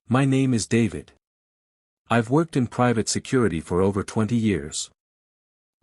My name is David. I've worked in private security for over 20 years.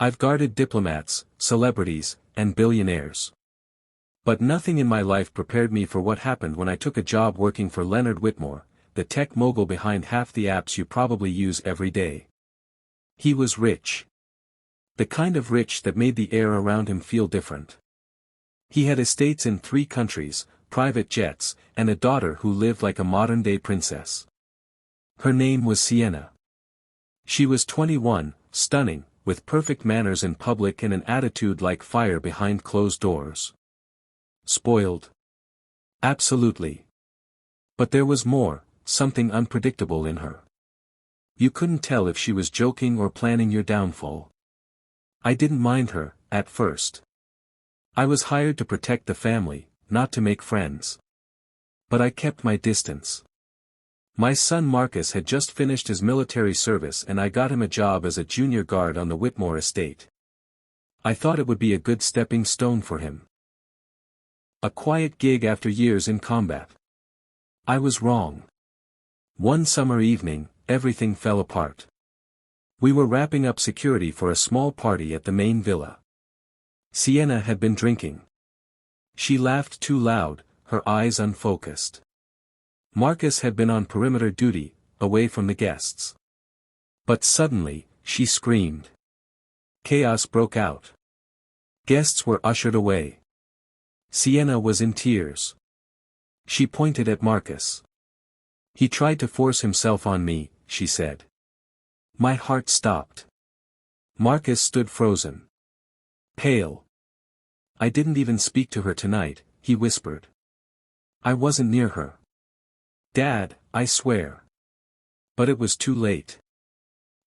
I've guarded diplomats, celebrities, and billionaires. But nothing in my life prepared me for what happened when I took a job working for Leonard Whitmore, the tech mogul behind half the apps you probably use every day. He was rich. The kind of rich that made the air around him feel different. He had estates in 3 countries, private jets, and a daughter who lived like a modern-day princess. Her name was Sienna. She was 21, stunning, with perfect manners in public and an attitude like fire behind closed doors. Spoiled? Absolutely. But there was more, something unpredictable in her. You couldn't tell if she was joking or planning your downfall. I didn't mind her, at first. I was hired to protect the family, not to make friends. But I kept my distance. My son Marcus had just finished his military service and I got him a job as a junior guard on the Whitmore estate. I thought it would be a good stepping stone for him. A quiet gig after years in combat. I was wrong. One summer evening, everything fell apart. We were wrapping up security for a small party at the main villa. Sienna had been drinking. She laughed too loud, her eyes unfocused. Marcus had been on perimeter duty, away from the guests. But suddenly, she screamed. Chaos broke out. Guests were ushered away. Sienna was in tears. She pointed at Marcus. He tried to force himself on me, she said. My heart stopped. Marcus stood frozen. Pale. I didn't even speak to her tonight, he whispered. I wasn't near her. Dad, I swear. But it was too late.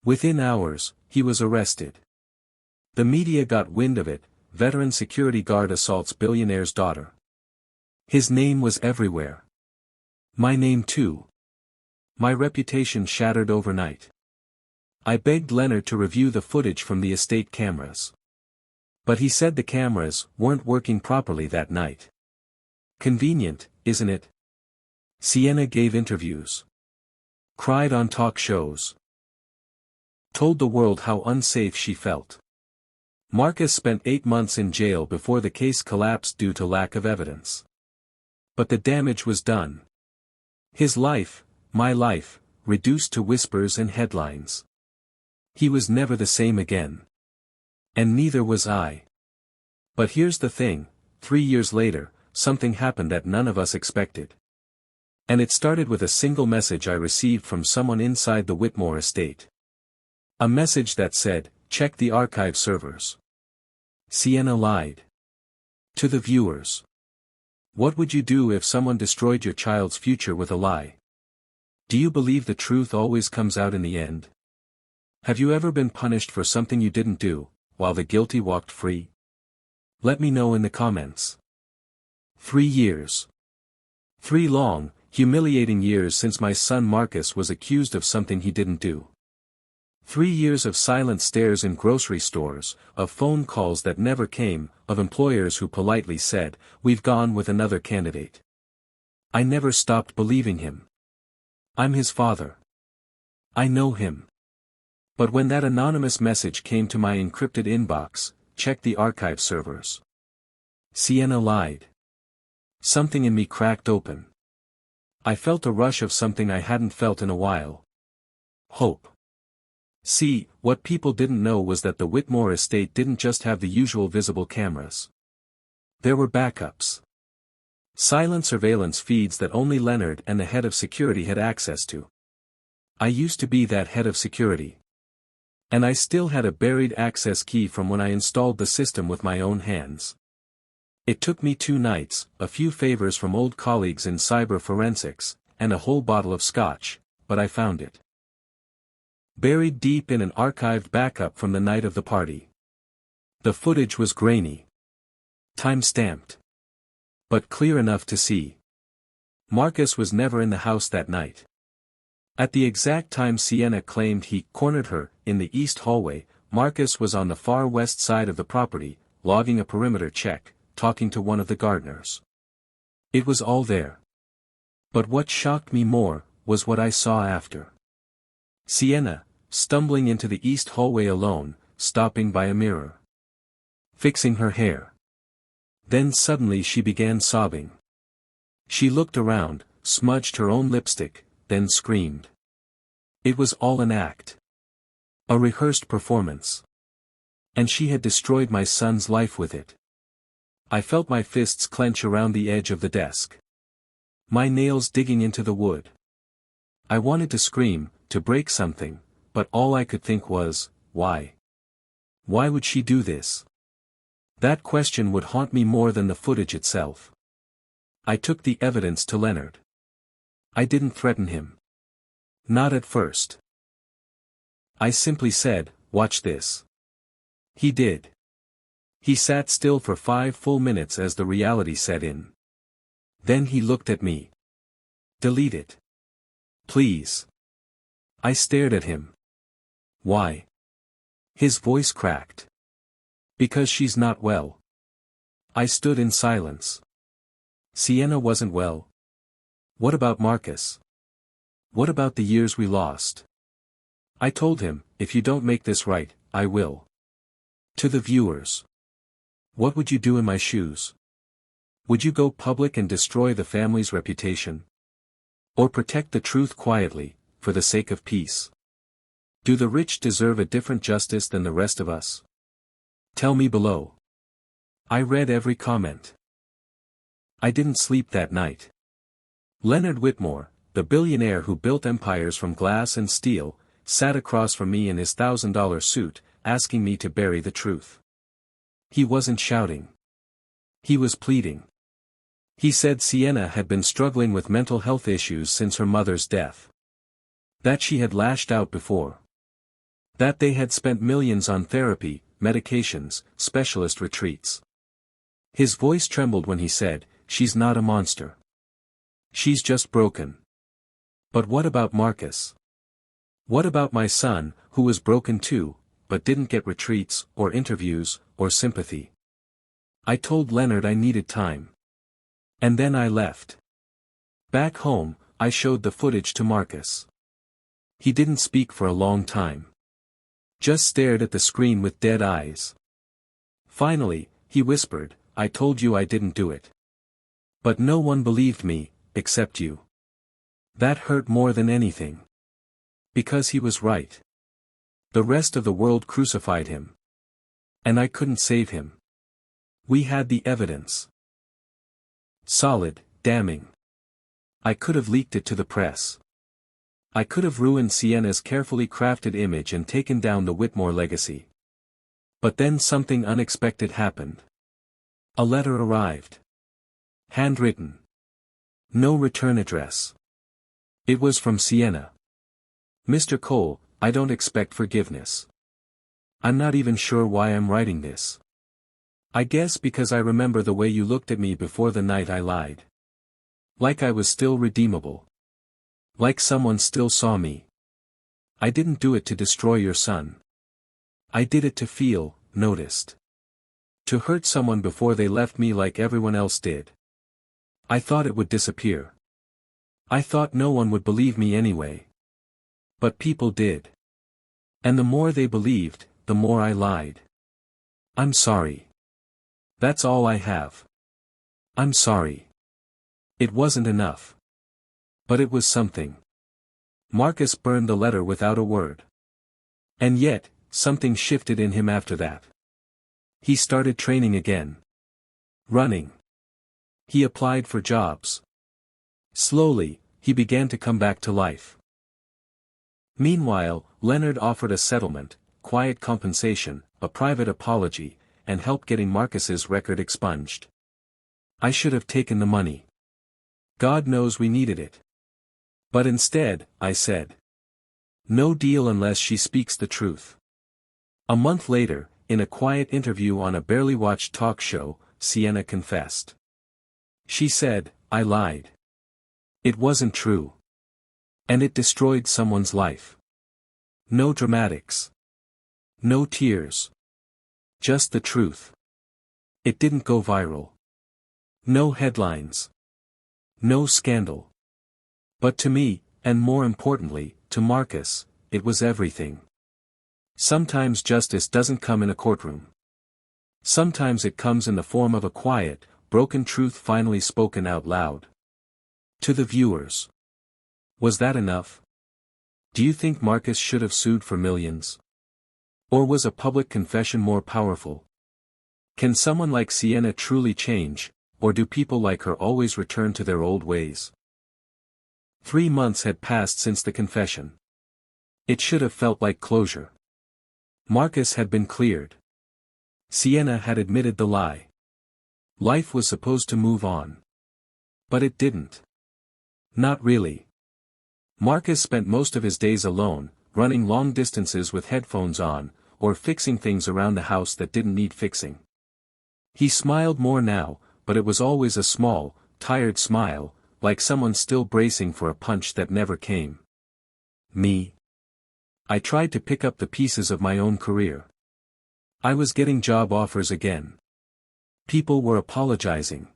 Within hours, he was arrested. The media got wind of it, veteran security guard assaults billionaire's daughter. His name was everywhere. My name too. My reputation shattered overnight. I begged Leonard to review the footage from the estate cameras. But he said the cameras weren't working properly that night. Convenient, isn't it? Sienna gave interviews. Cried on talk shows. Told the world how unsafe she felt. Marcus spent 8 months in jail before the case collapsed due to lack of evidence. But the damage was done. His life, my life, reduced to whispers and headlines. He was never the same again. And neither was I. But here's the thing, 3 years later, something happened that none of us expected. And it started with a single message I received from someone inside the Whitmore estate. A message that said, check the archive servers. Sienna lied. To the viewers. What would you do if someone destroyed your child's future with a lie? Do you believe the truth always comes out in the end? Have you ever been punished for something you didn't do, while the guilty walked free? Let me know in the comments. 3 years. 3 long, humiliating years since my son Marcus was accused of something he didn't do. 3 years of silent stares in grocery stores, of phone calls that never came, of employers who politely said, "We've gone with another candidate." I never stopped believing him. I'm his father. I know him. But when that anonymous message came to my encrypted inbox, check the archive servers. Sienna lied. Something in me cracked open. I felt a rush of something I hadn't felt in a while. Hope. See, what people didn't know was that the Whitmore estate didn't just have the usual visible cameras. There were backups. Silent surveillance feeds that only Leonard and the head of security had access to. I used to be that head of security. And I still had a buried access key from when I installed the system with my own hands. It took me 2 nights, a few favors from old colleagues in cyber forensics, and a whole bottle of scotch, but I found it. Buried deep in an archived backup from the night of the party. The footage was grainy. Time-stamped. But clear enough to see. Marcus was never in the house that night. At the exact time Sienna claimed he cornered her, in the east hallway, Marcus was on the far west side of the property, logging a perimeter check, talking to one of the gardeners. It was all there. But what shocked me more, was what I saw after. Sienna, stumbling into the east hallway alone, stopping by a mirror. Fixing her hair. Then suddenly she began sobbing. She looked around, smudged her own lipstick, then screamed. It was all an act. A rehearsed performance. And she had destroyed my son's life with it. I felt my fists clench around the edge of the desk. My nails digging into the wood. I wanted to scream, to break something, but all I could think was, why? Why would she do this? That question would haunt me more than the footage itself. I took the evidence to Leonard. I didn't threaten him. Not at first. I simply said, watch this. He did. He sat still for 5 full minutes as the reality set in. Then he looked at me. Delete it. Please. I stared at him. Why? His voice cracked. Because she's not well. I stood in silence. Sienna wasn't well. What about Marcus? What about the years we lost? I told him, if you don't make this right, I will. To the viewers. What would you do in my shoes? Would you go public and destroy the family's reputation? Or protect the truth quietly, for the sake of peace? Do the rich deserve a different justice than the rest of us? Tell me below. I read every comment. I didn't sleep that night. Leonard Whitmore, the billionaire who built empires from glass and steel, sat across from me in his $1,000 suit, asking me to bury the truth. He wasn't shouting. He was pleading. He said Sienna had been struggling with mental health issues since her mother's death. That she had lashed out before. That they had spent millions on therapy, medications, specialist retreats. His voice trembled when he said, she's not a monster. She's just broken. But what about Marcus? What about my son, who was broken too, but didn't get retreats, or interviews, or sympathy? I told Leonard I needed time. And then I left. Back home, I showed the footage to Marcus. He didn't speak for a long time. Just stared at the screen with dead eyes. Finally, he whispered, I told you I didn't do it. But no one believed me, except you. That hurt more than anything. Because he was right. The rest of the world crucified him. And I couldn't save him. We had the evidence. Solid, damning. I could have leaked it to the press. I could have ruined Sienna's carefully crafted image and taken down the Whitmore legacy. But then something unexpected happened. A letter arrived. Handwritten. No return address. It was from Sienna. Mr. Cole, I don't expect forgiveness. I'm not even sure why I'm writing this. I guess because I remember the way you looked at me before the night I lied. Like I was still redeemable. Like someone still saw me. I didn't do it to destroy your son. I did it to feel noticed. To hurt someone before they left me like everyone else did. I thought it would disappear. I thought no one would believe me anyway. But people did. And the more they believed, the more I lied. I'm sorry. That's all I have. I'm sorry. It wasn't enough. But it was something. Marcus burned the letter without a word. And yet, something shifted in him after that. He started training again. Running. He applied for jobs. Slowly, he began to come back to life. Meanwhile, Leonard offered a settlement, quiet compensation, a private apology, and help getting Marcus's record expunged. I should have taken the money. God knows we needed it. But instead, I said. No deal unless she speaks the truth. A month later, in a quiet interview on a barely watched talk show, Sienna confessed. She said, I lied. It wasn't true. And it destroyed someone's life. No dramatics. No tears. Just the truth. It didn't go viral. No headlines. No scandal. But to me, And more importantly, to Marcus, it was everything. Sometimes justice doesn't come in a courtroom. Sometimes it comes in the form of a quiet, broken truth finally spoken out loud. To the viewers. Was that enough? Do you think Marcus should have sued for millions? Or was a public confession more powerful? Can someone like Sienna truly change, or do people like her always return to their old ways? 3 months had passed since the confession. It should have felt like closure. Marcus had been cleared. Sienna had admitted the lie. Life was supposed to move on. But it didn't. Not really. Marcus spent most of his days alone, running long distances with headphones on, or fixing things around the house that didn't need fixing. He smiled more now, but it was always a small, tired smile, like someone still bracing for a punch that never came. Me. I tried to pick up the pieces of my own career. I was getting job offers again. People were apologizing.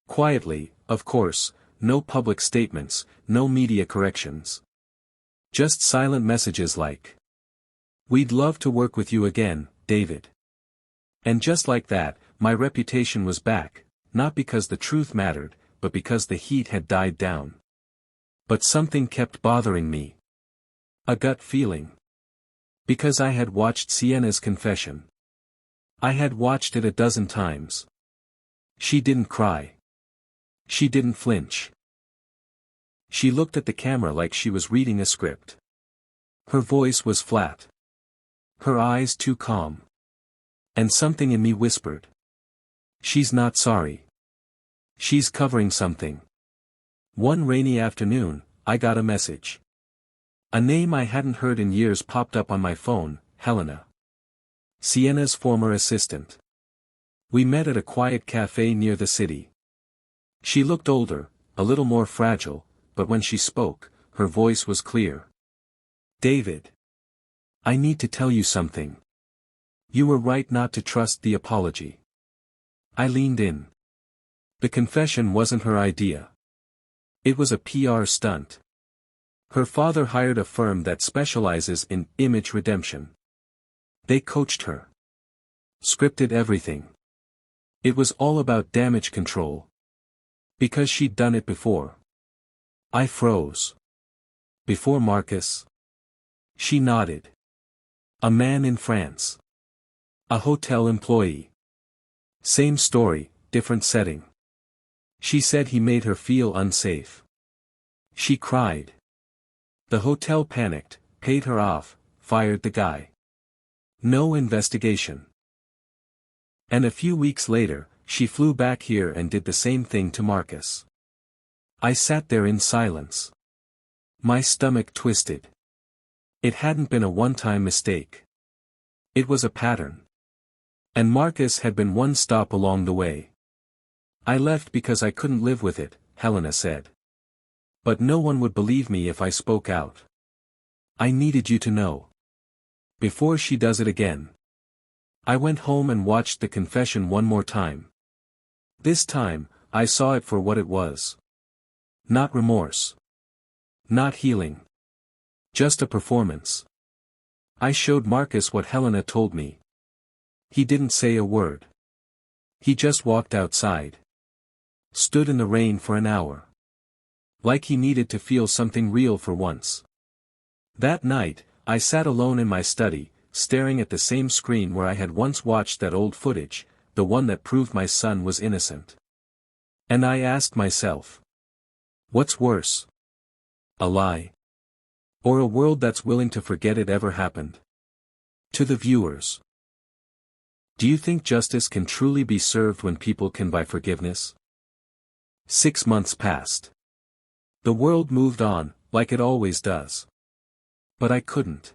Quietly, of course, no public statements, no media corrections. Just silent messages like, "We'd love to work with you again, David." And just like that, my reputation was back, not because the truth mattered, but because the heat had died down. But something kept bothering me. A gut feeling. Because I had watched Sienna's confession. I had watched it a dozen times. She didn't cry. She didn't flinch. She looked at the camera like she was reading a script. Her voice was flat. Her eyes too calm. And something in me whispered. She's not sorry. She's covering something. One rainy afternoon, I got a message. A name I hadn't heard in years popped up on my phone, Helena. Sienna's former assistant. We met at a quiet cafe near the city. She looked older, a little more fragile, but when she spoke, her voice was clear. "David. I need to tell you something. You were right not to trust the apology." I leaned in. The confession wasn't her idea. It was a PR stunt. Her father hired a firm that specializes in image redemption. They coached her. Scripted everything. It was all about damage control. Because she'd done it before. I froze. Before Marcus? She nodded. A man in France. A hotel employee. Same story, different setting. She said he made her feel unsafe. She cried. The hotel panicked, paid her off, fired the guy. No investigation. And a few weeks later, she flew back here and did the same thing to Marcus. I sat there in silence. My stomach twisted. It hadn't been a one-time mistake. It was a pattern. And Marcus had been one stop along the way. I left because I couldn't live with it, Helena said. But no one would believe me if I spoke out. I needed you to know. Before she does it again. I went home and watched the confession one more time. This time, I saw it for what it was. Not remorse. Not healing. Just a performance. I showed Marcus what Helena told me. He didn't say a word. He just walked outside. Stood in the rain for an hour. Like he needed to feel something real for once. That night, I sat alone in my study, staring at the same screen where I had once watched that old footage, the one that proved my son was innocent. And I asked myself. What's worse? A lie? Or a world that's willing to forget it ever happened? To the viewers. Do you think justice can truly be served when people can buy forgiveness? 6 months passed. The world moved on, like it always does. But I couldn't.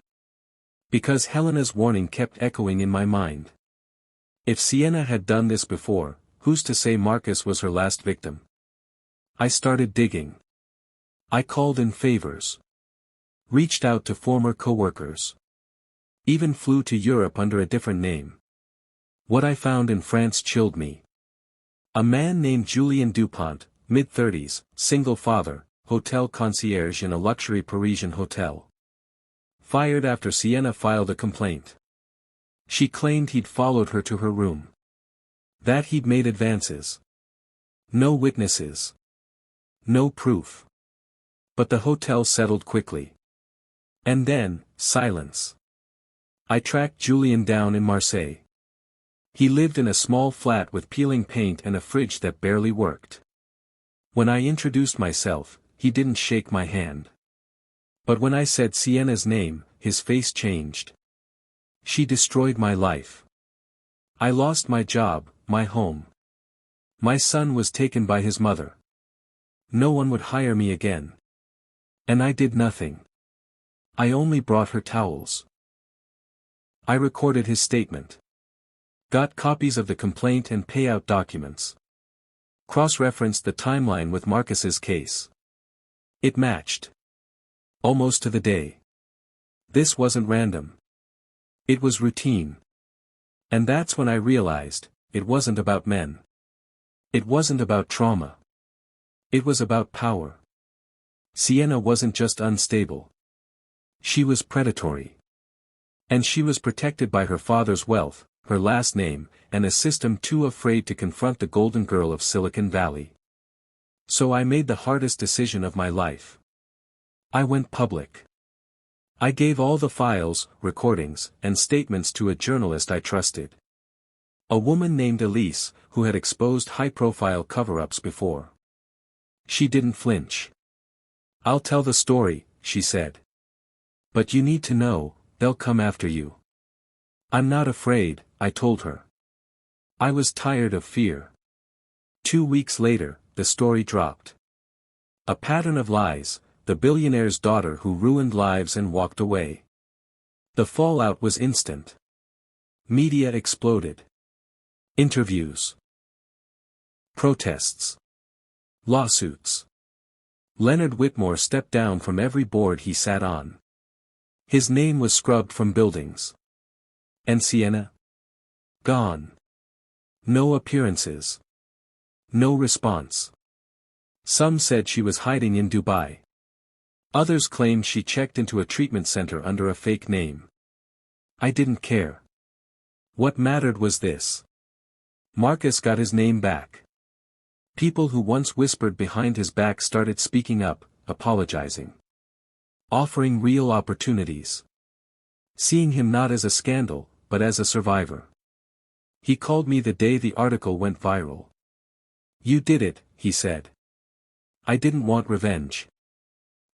Because Helena's warning kept echoing in my mind. If Sienna had done this before, who's to say Marcus was her last victim? I started digging. I called in favors. Reached out to former co-workers. Even flew to Europe under a different name. What I found in France chilled me. A man named Julien Dupont, mid-30s, single father, hotel concierge in a luxury Parisian hotel. Fired after Sienna filed a complaint. She claimed he'd followed her to her room. That he'd made advances. No witnesses. No proof. But the hotel settled quickly. And then, silence. I tracked Julien down in Marseille. He lived in a small flat with peeling paint and a fridge that barely worked. When I introduced myself, he didn't shake my hand. But when I said Sienna's name, his face changed. She destroyed my life. I lost my job, my home. My son was taken by his mother. No one would hire me again. And I did nothing. I only brought her towels. I recorded his statement. Got copies of the complaint and payout documents. Cross-referenced the timeline with Marcus's case. It matched. Almost to the day. This wasn't random. It was routine. And that's when I realized, it wasn't about men. It wasn't about trauma. It was about power. Sienna wasn't just unstable. She was predatory. And she was protected by her father's wealth, her last name, and a system too afraid to confront the golden girl of Silicon Valley. So I made the hardest decision of my life. I went public. I gave all the files, recordings, and statements to a journalist I trusted. A woman named Elise, who had exposed high-profile cover-ups before. She didn't flinch. "I'll tell the story," she said. "But you need to know, they'll come after you." "I'm not afraid," I told her. I was tired of fear. 2 weeks later, the story dropped. A pattern of lies, the billionaire's daughter who ruined lives and walked away. The fallout was instant. Media exploded. Interviews. Protests. Lawsuits. Leonard Whitmore stepped down from every board he sat on. His name was scrubbed from buildings. And Sienna? Gone. No appearances. No response. Some said she was hiding in Dubai. Others claimed she checked into a treatment center under a fake name. I didn't care. What mattered was this. Marcus got his name back. People who once whispered behind his back started speaking up, apologizing. Offering real opportunities. Seeing him not as a scandal, but as a survivor. He called me the day the article went viral. "You did it," he said. "I didn't want revenge.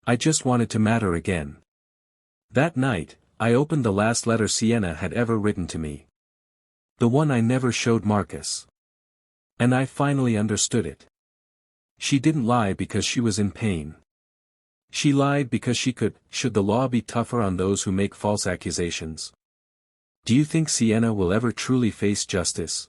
I just wanted to matter again." That night, I opened the last letter Sienna had ever written to me. The one I never showed Marcus. And I finally understood it. She didn't lie because she was in pain. She lied because she could. Should the law be tougher on those who make false accusations? Do you think Sienna will ever truly face justice?